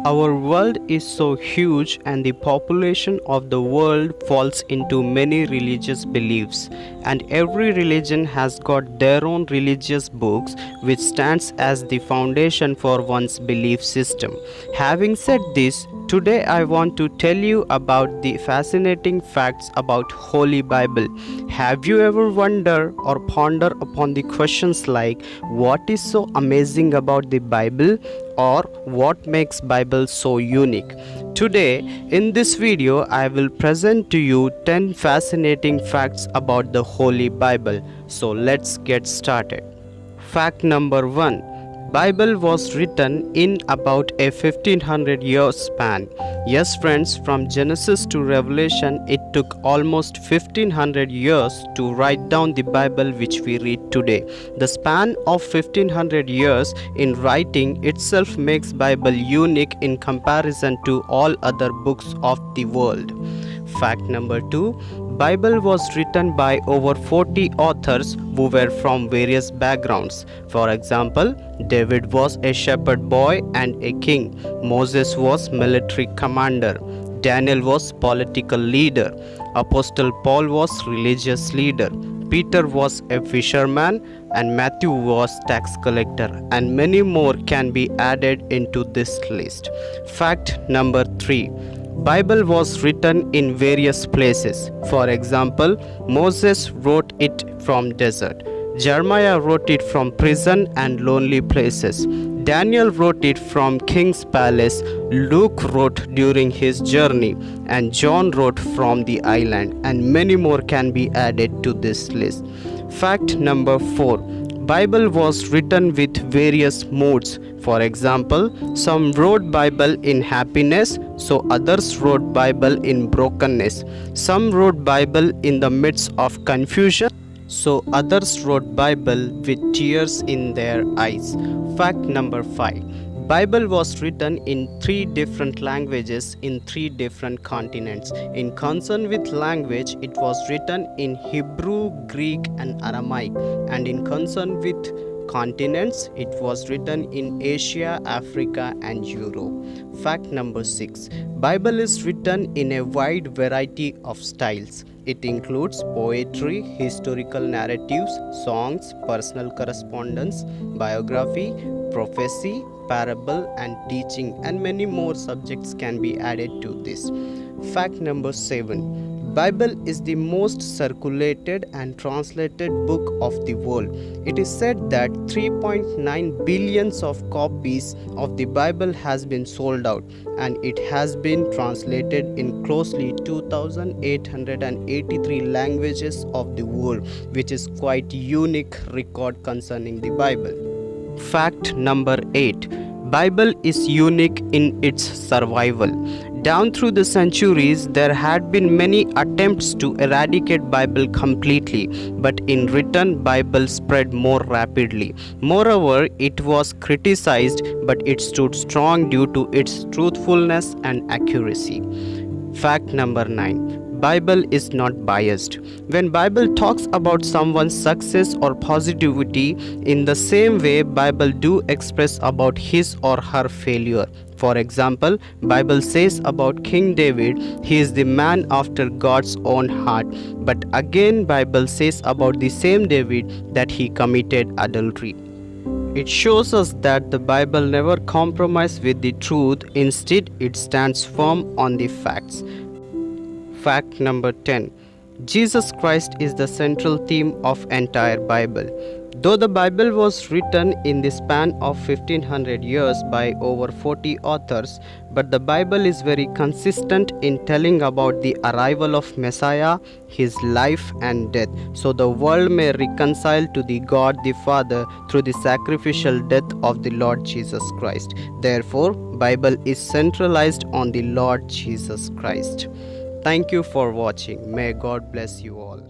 Our world is so huge, and the population of the world falls into many religious beliefs, and every religion has got their own religious books which stands as the foundation for one's belief system. Having said this, today I want to tell you about the fascinating facts about Holy Bible. Have you ever wondered or ponder upon the questions like what is so amazing about the Bible, or what makes Bible so unique? Today in this video I will present to you 10 fascinating facts about the Holy Bible. So let's get started. Fact number 1. Bible was written in about a 1500 year span. Yes friends, from Genesis to Revelation it took almost 1500 years to write down the Bible which we read today. The span of 1500 years in writing itself makes Bible unique in comparison to all other books of the world. Fact number 2. Bible was written by over 40 authors who were from various backgrounds. For example, David was a shepherd boy and a king. Moses was military commander. Daniel was political leader. Apostle Paul was religious leader. Peter was a fisherman, and Matthew was tax collector, and many more can be added into this list. Fact number 3. Bible was written in various places. For example, Moses wrote it from desert. Jeremiah wrote it from prison and lonely places. Daniel wrote it from king's palace. Luke wrote during his journey, and John wrote from the island, and many more can be added to this list. Fact number 4. Bible was written with various moods. For example, some wrote Bible in happiness, so others wrote Bible in brokenness. Some wrote Bible in the midst of confusion, so others wrote Bible with tears in their eyes. Fact number 5. Bible was written in 3 different languages in 3 different continents. In concern with language, it was written in Hebrew, Greek and Aramaic, and in concern with continents, it was written in Asia, Africa and Europe. Fact number 6. Bible is written in a wide variety of styles. It includes poetry, historical narratives, songs, personal correspondence, biography, prophecy, parable and teaching, and many more subjects can be added to this. Fact number 7. Bible is the most circulated and translated book of the world. It is said that 3.9 billions of copies of the Bible has been sold out, and it has been translated in closely 2,883 languages of the world, which is quite unique record concerning the Bible. Fact number 8. Bible is unique in its survival. Down through the centuries, there had been many attempts to eradicate Bible completely, but in written, Bible spread more rapidly. Moreover, it was criticized, but it stood strong due to its truthfulness and accuracy. Fact number 9. Bible is not biased. When Bible talks about someone's success or positivity, in the same way Bible do express about his or her failure. For example, Bible says about King David, he is the man after God's own heart. But again Bible says about the same David that he committed adultery. It shows us that the Bible never compromises with the truth. Instead, it stands firm on the facts. Fact number 10. Jesus Christ is the central theme of entire Bible. Though the Bible was written in the span of 1500 years by over 40 authors, but the Bible is very consistent in telling about the arrival of Messiah, his life and death, so the world may reconcile to the God the Father through the sacrificial death of the Lord Jesus Christ. Therefore, Bible is centralized on the Lord Jesus Christ. Thank you for watching. May God bless you all.